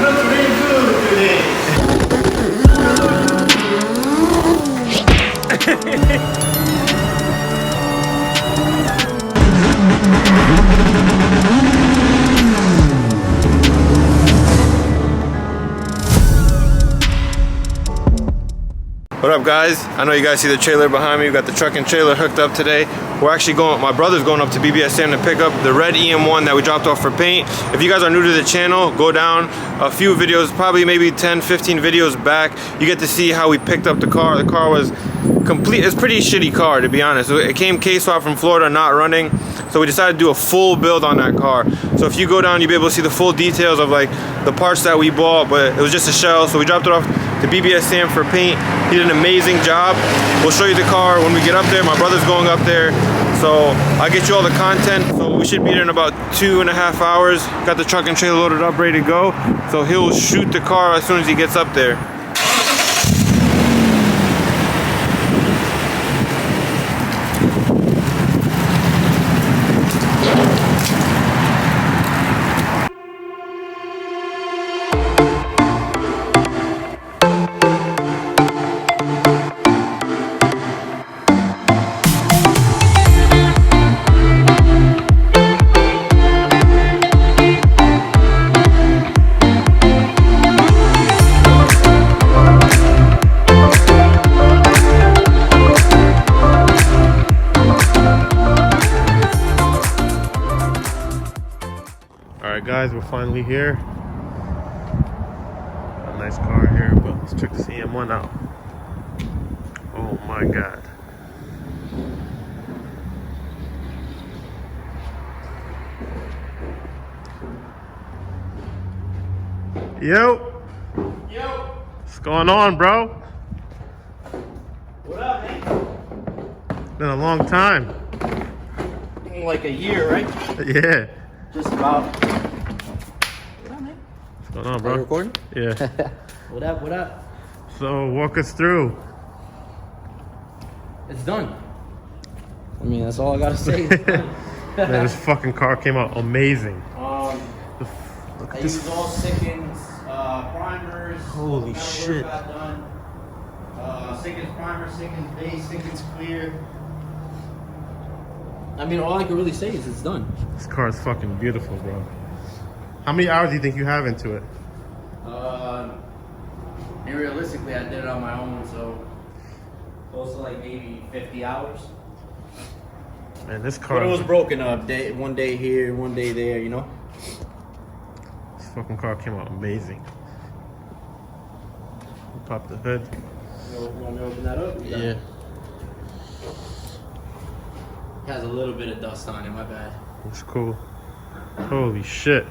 look pretty good today. What up, guys? I know you guys see the trailer behind me. We got the truck and trailer hooked up today. We're actually going, my brother's going up to BBSM to pick up the red Em1 that we dropped off for paint. If you guys are new to the channel, go down a few videos, probably maybe 10, 15 videos back. You get to see how we picked up the car. The car was complete. It's a pretty shitty car, to be honest. It came K-swap from Florida, not running. So we decided to do a full build on that car. So if you go down, you'll be able to see the full details of like the parts that we bought, but it was just a shell. So we dropped it off to BBSM for paint. He did an amazing job. We'll show you the car when we get up there. My brother's going up there. So I'll get you all the content. So we should be there in about 2.5 hours. Got the truck and trailer loaded up, ready to go. So he'll shoot the car as soon as he gets up there. Alright guys, we're finally here. A nice car here, but let's check this Em1 out. Oh my god. Yo! Yo! What's going on, bro? What up, man? Been a long time. Like a year, right? Yeah. Just about. What up, man? What's going on, Are you bro? recording? Yeah. What up, what up? So walk us through. It's done. I mean, that's all I gotta say. Man, this fucking car came out amazing. Look I at this. used all Sickens primers. Holy shit. Got done. Sickens primer, Sickens base, Sickens clear. I mean, all I can really say is it's done. This car is fucking beautiful, bro. How many hours do you think you have into it? And realistically, I did it on my own, so close to like maybe 50 hours. Man, this car. But it was broken up. One day here, one day there, you know? This fucking car came out amazing. Pop the hood. You want me to open that up? Yeah. Has a little bit of dust on it, my bad. It's cool. Holy shit.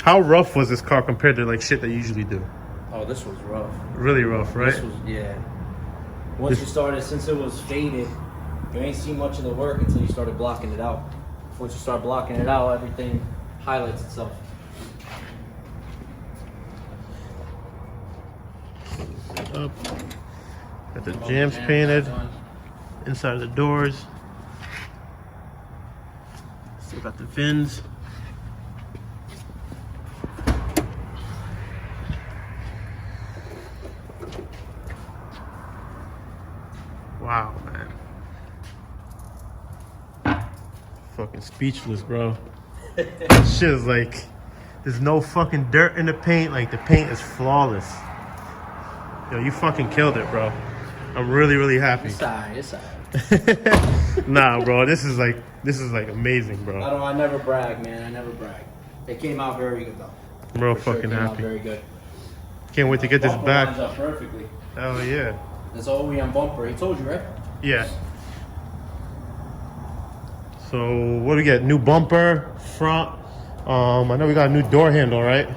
How rough was this car compared to like shit that you usually do? Oh, this was rough. Really rough, right? This was, yeah. Once you started, since it was faded, you ain't seen much of the work until you started blocking it out. Once you start blocking it out, everything highlights itself. Up. Got the jams painted. Inside of the doors. Still got the fins. Wow, man. Fucking speechless, bro. This shit is like, there's no fucking dirt in the paint. Like, the paint is flawless. Yo, you fucking killed it, bro. I'm really, really happy. It's alright, it's alright. Nah, bro, this is like amazing, bro. I never brag, man. I never brag. It came out very good, though. I'm real For sure, fucking it came out happy. very good. Can't wait to get this Bumper back. lines up perfectly. Hell yeah. That's all we on bumper. He told you, right? Yeah. So what do we get? New bumper, front. I know we got a new door handle, right?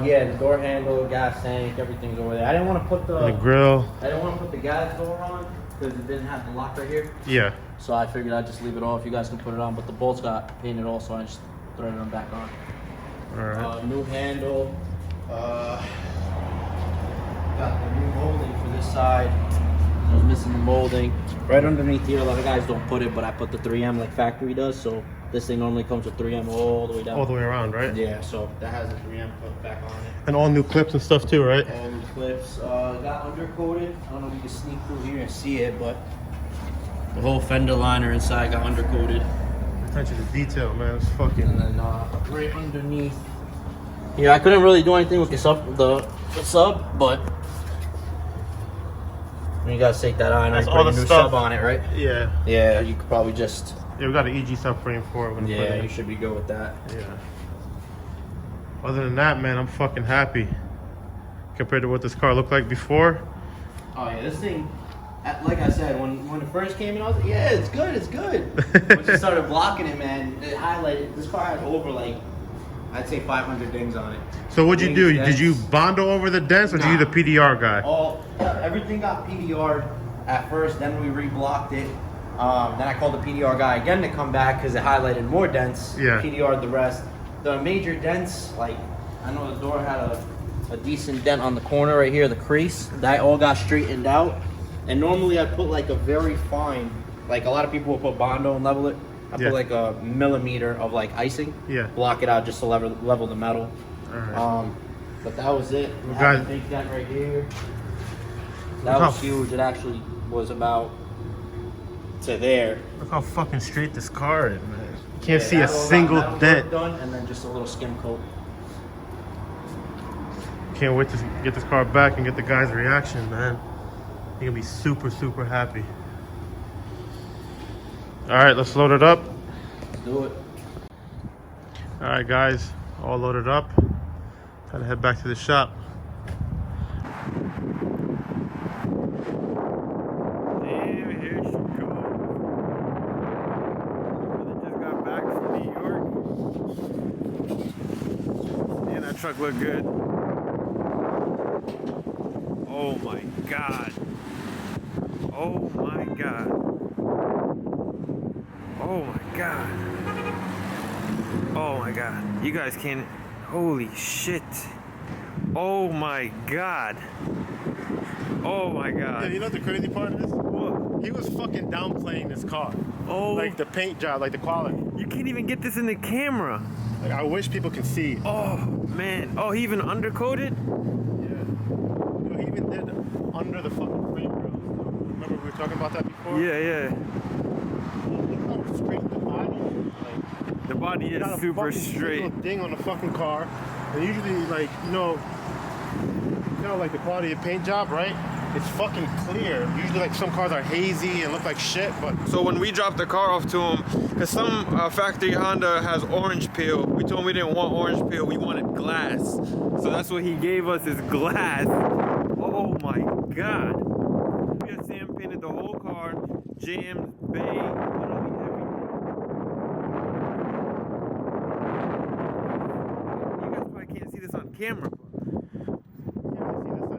Yeah, the door handle, gas tank, everything's over there. I didn't want to put And the grill. I didn't want to put the gas door on because it didn't have the lock right here. Yeah. So I figured I'd just leave it off. You guys can put it on, but the bolts got painted also. I just threaded them back on. All right. New handle. Got the new molding for this side. I was missing the molding. Right underneath here, a lot of guys don't put it, but I put the 3M like factory does, so This thing normally comes with 3M all the way down. All the way around, right? Yeah, so that has a 3M put back on it. And all new clips and stuff too, right? All new clips. Got undercoated. I don't know if you can sneak through here and see it, but the whole fender liner inside got undercoated. Attention to detail, man. It's fucking. And then right underneath. Yeah, I couldn't really do anything with the sub, but you guys take that on. That's Put all a the new stuff. sub on it, right? Yeah. Yeah, you could probably just. Yeah, we got an EG subframe for it. Yeah, you should be good with that. Yeah. Other than that, man, I'm fucking happy. Compared to what this car looked like before. Oh yeah, this thing, like I said, when it first came in, I was like, yeah, it's good, it's good. Once you started blocking it, man, it highlighted. This car had over like, I'd say 500 dings on it. So what'd you do? Dents. Did you bondo over the dents, or Nah. did you the PDR guy? Everything got PDR'd at first, then we reblocked it. Then I called the PDR guy again to come back because it highlighted more dents. Yeah. PDR'd the rest. The major dents, like, I know the door had a decent dent on the corner right here, the crease. That all got straightened out. And normally I put like a very fine, like a lot of people will put Bondo and level it. I Yeah. put like a millimeter of like icing. Yeah. Block it out just to level the metal. Alright. But that was it. Well, I had guys- a big dent right here. That Look was how- huge. It actually was about to there. Look how fucking straight this car is, man. You can't Yeah, see a that all got single metal work dent. done, and then just a little skim coat. Can't wait to get this car back and get the guy's reaction, man. You're gonna be super, super happy. All right, let's load it up. Let's do it. All right, guys, all loaded up. Time to head back to the shop. Damn, here she goes. Brother just got back from New York. Man, that truck looked good. Oh my god. Oh my god. Oh my god. Oh my god. You guys can't. Holy shit. Oh my god. Oh my god. You know what the crazy part is? What? He was fucking downplaying this car. Oh. Like the paint job, like the quality. You can't even get this in the camera. Like, I wish people could see. Oh man. Oh, he even undercoated? Yeah. He even did under the fucking frame grills. Remember we were talking about that before? Yeah, yeah. Look how straight the body is. Like, The body is got a super fucking straight. single ding on the fucking car. And usually, like, you know, like the quality of paint job, right? It's fucking clear. Usually, like, some cars are hazy and look like shit, but... So when we dropped the car off to him, because some factory Honda has orange peel, we told him we didn't want orange peel, we wanted glass. So that's what he gave us, is glass. Oh my god. We had Sam painted the whole car, jams, bay, literally everything. You guys probably can't see this on camera, but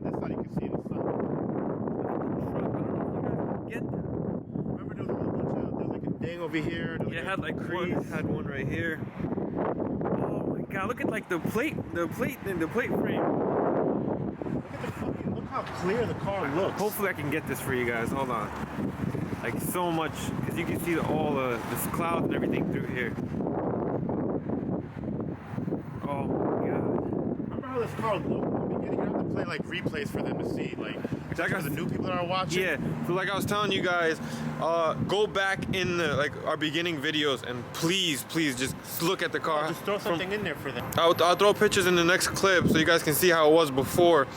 This side you can see the sun. get that. Remember there was a bunch of... There was like a ding over here. There was Yeah, it a had like crease. one, had one right here. Oh my god, look at like the plate frame. Look at the fucking... Look how clear the car looks. Hopefully I can get this for you guys. Hold on. Like so much, because you can see all the clouds and everything through here. Oh my god. Remember how this car looked in the beginning? You have to play like replays for them to see. Like, especially for the new people that are watching. Yeah, so like I was telling you guys, go back in the our beginning videos and please just look at the car. Just throw something in there for them. I'll throw pictures in the next clip so you guys can see how it was before.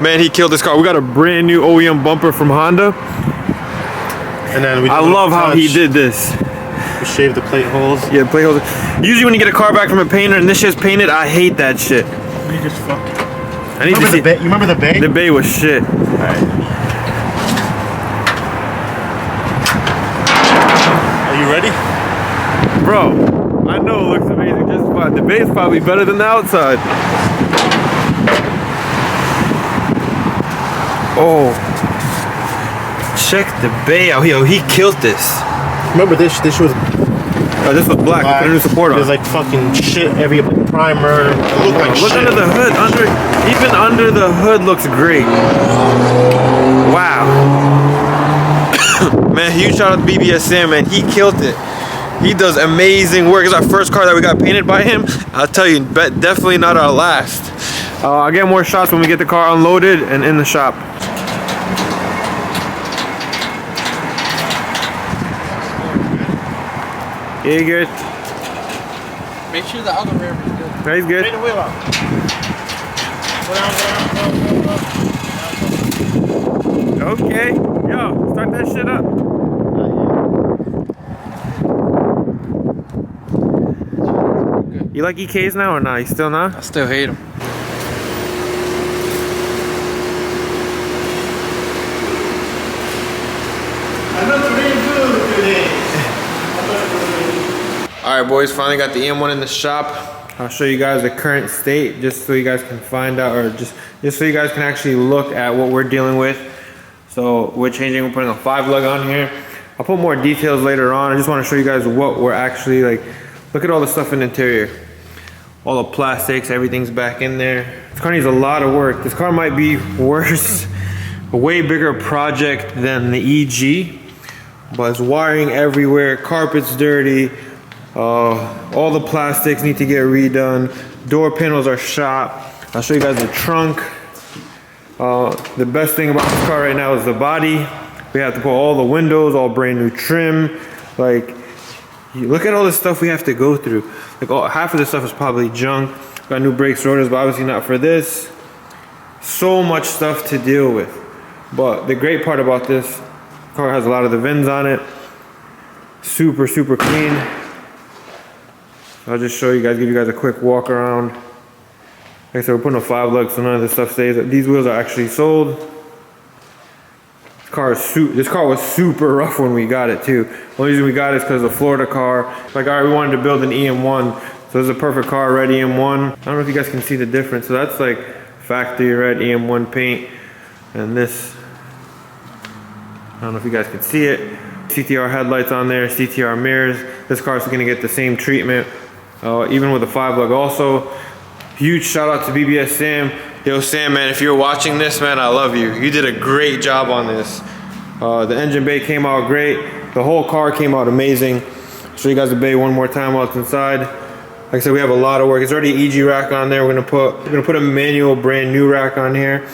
Man, he killed this car. We got a brand new OEM bumper from Honda. And then I love how he did this. We shaved the plate holes. Yeah, plate holes. Usually when you get a car back from a painter and this shit's painted, I hate that shit. We just fucking. I need to see. You remember the bay? The bay was shit. Alright. Are you ready? Bro, I know it looks amazing just fine. The bay is probably better than the outside. Oh. Check the bay out. Yo, he killed this. Remember this was Oh, this was black. Put a new support on. There's like fucking shit every primer. It looked like Look shit. under the hood. Even under the hood looks great. Wow. Man, huge shout out to BBS Sam, man. He killed it. He does amazing work. It's our first car that we got painted by him. I'll tell you, definitely not our last. I'll get more shots when we get the car unloaded and in the shop. Yeah, you good? Make sure the other rear is good. No, he's good. Take the wheel out. Go down. Okay. Yo, start that shit up. You like EKs now or not? You still not? I still hate them. Alright boys, finally got the Em1 in the shop. I'll show you guys the current state just so you guys can find out, or just so you guys can actually look at what we're dealing with. So we're changing, we're putting a 5 lug on here. I'll put more details later on. I just want to show you guys what we're actually like. Look at all the stuff in the interior. All the plastics, everything's back in there. This car needs a lot of work. This car might be worse, a way bigger project than the EG, but it's wiring everywhere, carpet's dirty, all the plastics need to get redone, door panels are shot. I'll show you guys the trunk. The best thing about this car right now is the body. We have to put all the windows, all brand new trim. Like, look at all the stuff we have to go through. Like, half of this stuff is probably junk. Got new brakes, rotors, but obviously not for this. So much stuff to deal with. But the great part about this car has a lot of the VINs on it. Super, super clean. I'll just show you guys, give you guys a quick walk around. Like I said, we're putting a 5 lug, so none of this stuff stays. These wheels are actually sold. This car was super rough when we got it too. The only reason we got it is because of the Florida car. Like, all right, we wanted to build an Em1, so this is a perfect car, red Em1. I don't know if you guys can see the difference. So that's like factory red Em1 paint, and this, I don't know if you guys can see it. CTR headlights on there, CTR mirrors. This car is gonna get the same treatment, even with a 5 lug also. Huge shout out to BBS Sam. Yo, Sam, man, if you're watching this, man, I love you. You did a great job on this. The engine bay came out great. The whole car came out amazing. I'll show you guys the bay one more time while it's inside. Like I said, we have a lot of work. It's already an EG rack on there. We're gonna put a manual brand new rack on here.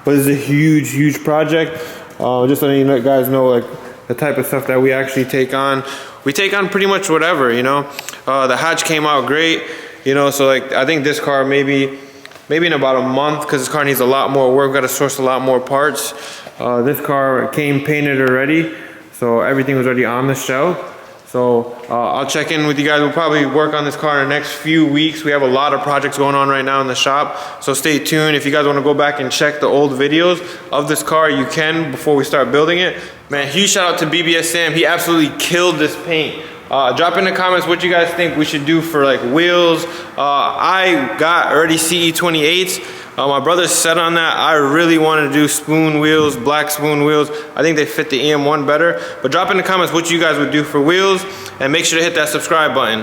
But this is a huge, huge project. Just letting you guys know, like, the type of stuff that we actually take on. We take on pretty much whatever, you know. The hatch came out great, you know, so like, I think this car maybe in about a month, because this car needs a lot more work. We've got to source a lot more parts. This car came painted already, so everything was already on the shelf. So I'll check in with you guys. We'll probably work on this car in the next few weeks. We have a lot of projects going on right now in the shop, so stay tuned. If you guys want to go back and check the old videos of this car, you can before we start building it. Man, huge shout out to BBS Sam. He absolutely killed this paint. Drop in the comments what you guys think we should do for like wheels. I got already CE28s. My brother's set on that. I really want to do spoon wheels, black spoon wheels. I think they fit the Em1 better. But drop in the comments what you guys would do for wheels, and make sure to hit that subscribe button.